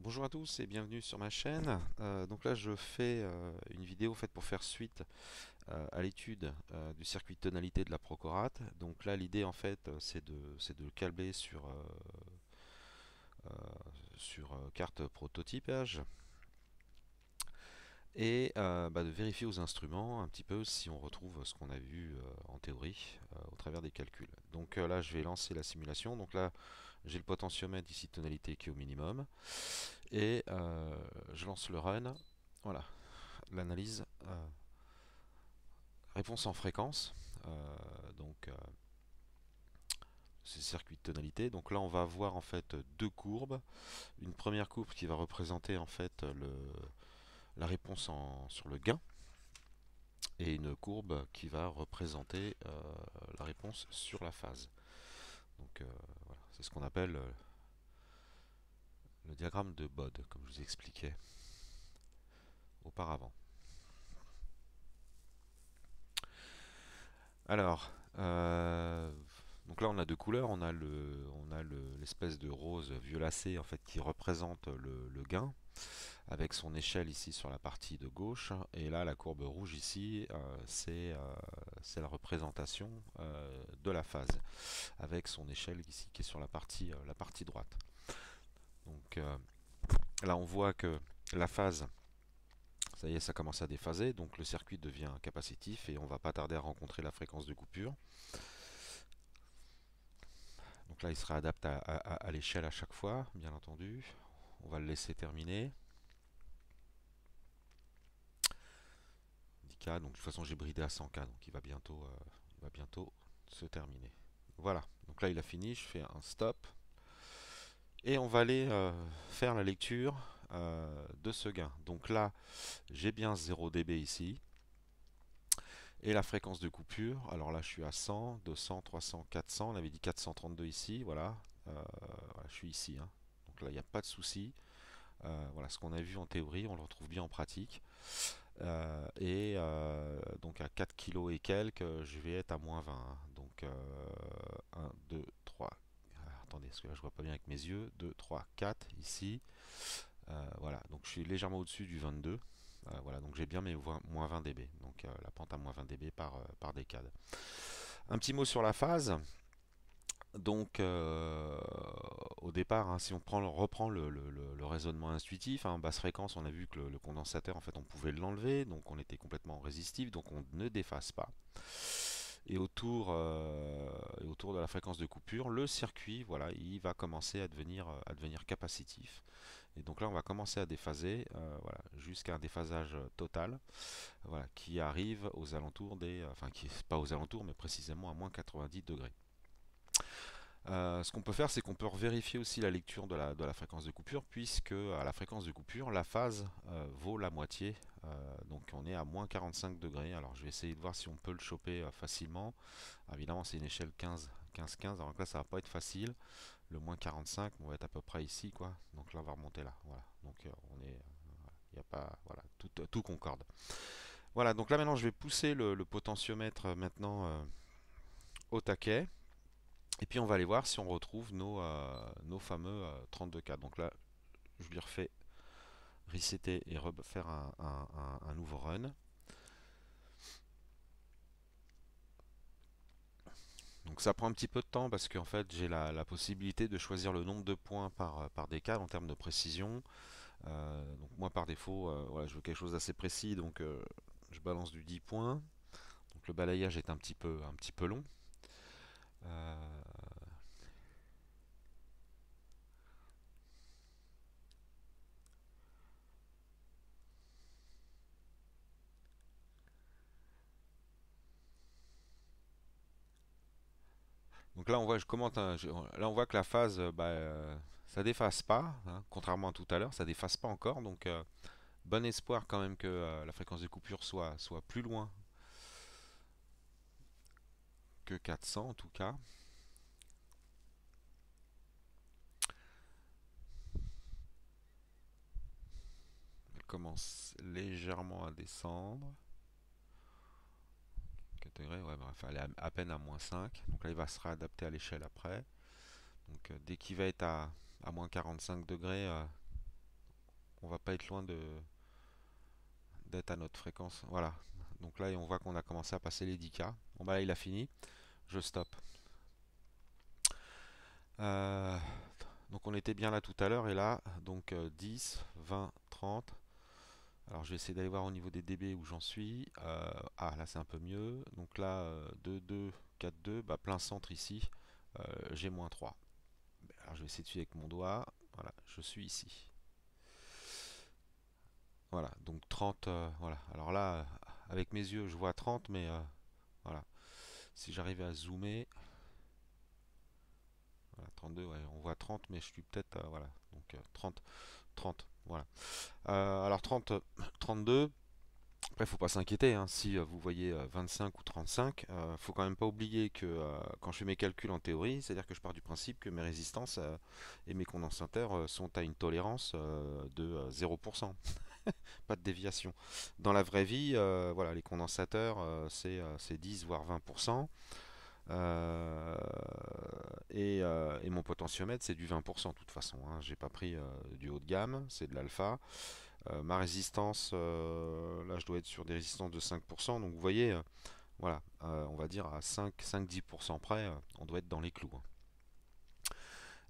Bonjour à tous et bienvenue sur ma chaîne. Donc là je fais une vidéo faite pour faire suite à l'étude du circuit de tonalité de la Procorate. Donc là l'idée en fait c'est de le câbler sur carte prototypage et de vérifier aux instruments un petit peu si on retrouve ce qu'on a vu en théorie au travers des calculs. Donc là je vais lancer la simulation. Donc là j'ai le potentiomètre ici de tonalité qui est au minimum. Et je lance le run. Voilà, l'analyse. Réponse en fréquence. Donc, c'est circuit de tonalité. Donc là, on va avoir en fait deux courbes. Une première courbe qui va représenter en fait la réponse sur le gain. Et une courbe qui va représenter la réponse sur la phase. Donc voilà, c'est ce qu'on appelle le diagramme de Bode, comme je vous expliquais auparavant. Alors, donc là on a deux couleurs, l'espèce de rose violacé en fait qui représente le gain avec son échelle ici sur la partie de gauche, et là la courbe rouge ici c'est la représentation de la phase avec son échelle ici qui est sur la partie droite. Donc là on voit que la phase, ça y est, ça commence à déphaser, donc le circuit devient capacitif et on va pas tarder à rencontrer la fréquence de coupure. Donc là, il sera adapté à l'échelle à chaque fois, bien entendu. On va le laisser terminer. 10K, donc de toute façon, j'ai bridé à 100K, donc il va bientôt se terminer. Voilà, donc là, il a fini. Je fais un stop. Et on va aller faire la lecture de ce gain. Donc là, j'ai bien 0 dB ici. Et la fréquence de coupure, alors là, je suis à 100, 200, 300, 400. On avait dit 432 ici, voilà. Voilà, je suis ici, hein. Donc là, il n'y a pas de souci. Voilà, ce qu'on a vu en théorie, on le retrouve bien en pratique. Donc à 4 kg et quelques, je vais être à moins 20, hein. Donc 1, 2, 3. Attendez, parce que là je vois pas bien avec mes yeux. 2, 3, 4 ici. Voilà, donc je suis légèrement au-dessus du 22. Voilà, donc j'ai bien mes moins 20 dB. Donc la pente à moins 20 dB par décade. Un petit mot sur la phase. Donc, au départ, hein, si reprend le raisonnement intuitif, hein, basse fréquence, on a vu que le condensateur, en fait, on pouvait l'enlever, donc on était complètement résistif, donc on ne déphase pas. Et autour de la fréquence de coupure, le circuit, voilà, il va commencer à devenir capacitif. Et donc là, on va commencer à déphaser, voilà, jusqu'à un déphasage total, voilà, qui arrive aux alentours enfin, qui pas aux alentours, mais précisément à moins 90 degrés. Ce qu'on peut faire, c'est qu'on peut vérifier aussi la lecture de la fréquence de coupure, puisque à la fréquence de coupure, la phase vaut la moitié. Donc on est à moins 45 degrés. Alors je vais essayer de voir si on peut le choper facilement. Évidemment, c'est une échelle 15, 15, 15. Alors là, ça va pas être facile. Le moins 45, on va être à peu près ici, quoi. Donc là, on va remonter là. Voilà. Donc il y a pas, voilà, tout concorde. Voilà. Donc là, maintenant, je vais pousser le potentiomètre maintenant au taquet. Et puis on va aller voir si on retrouve nos fameux 32K. Donc là, je lui refais resetter et refaire un nouveau run. Donc ça prend un petit peu de temps parce qu'en fait j'ai la possibilité de choisir le nombre de points par décade en termes de précision. Donc moi par défaut, voilà, je veux quelque chose d'assez précis, donc je balance du 10 points. Donc le balayage est un petit peu long. Euh, Donc là, on voit, je commente, là on voit que la phase, ça déphase pas, hein, contrairement à tout à l'heure, ça déphase pas encore. Donc bon espoir quand même que la fréquence de coupure soit plus loin que 400 en tout cas. Elle commence légèrement à descendre. 4 degrés, ouais, bref, elle est à peine à moins 5. Donc là, il va se réadapter à l'échelle après. Donc dès qu'il va être à moins 45 degrés, on va pas être loin d'être à notre fréquence. Voilà. Donc là, on voit qu'on a commencé à passer les 10K. Bon bah là, il a fini. Je stoppe. Euh, donc on était bien là tout à l'heure et là, donc 10, 20, 30. Alors je vais essayer d'aller voir au niveau des dB où j'en suis. Ah là c'est un peu mieux. Donc là 2, 2, 4, 2, bah, plein centre ici. J'ai moins 3. Alors je vais essayer de suivre avec mon doigt. Voilà, je suis ici. Voilà, donc 30. Voilà. Alors là, avec mes yeux, je vois 30, mais voilà. Si j'arrivais à zoomer, voilà, 32, ouais, on voit 30, mais je suis peut-être, voilà, donc 30, 30, voilà. Alors 30, 32. Après, faut pas s'inquiéter, hein, si vous voyez 25 ou 35, faut quand même pas oublier que quand je fais mes calculs en théorie, c'est-à-dire que je pars du principe que mes résistances et mes condensateurs sont à une tolérance de 0%, pas de déviation. Dans la vraie vie, voilà, les condensateurs, c'est 10 voire 20%, euh, et mon potentiomètre c'est du 20% de toute façon, hein. J'ai pas pris du haut de gamme, c'est de l'alpha. Ma résistance, là je dois être sur des résistances de 5%, donc vous voyez, voilà, on va dire à 5-10% près, on doit être dans les clous, hein.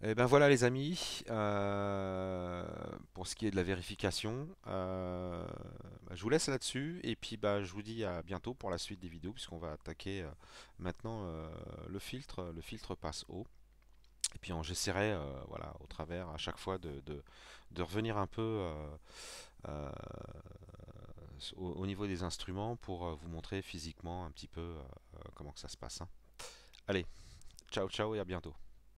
Et ben voilà les amis, pour ce qui est de la vérification, bah, je vous laisse là-dessus et puis bah, je vous dis à bientôt pour la suite des vidéos puisqu'on va attaquer maintenant le filtre passe haut. Et puis j'essaierai voilà, au travers à chaque fois de revenir un peu au niveau des instruments pour vous montrer physiquement un petit peu comment que ça se passe, hein. Allez, ciao ciao et à bientôt.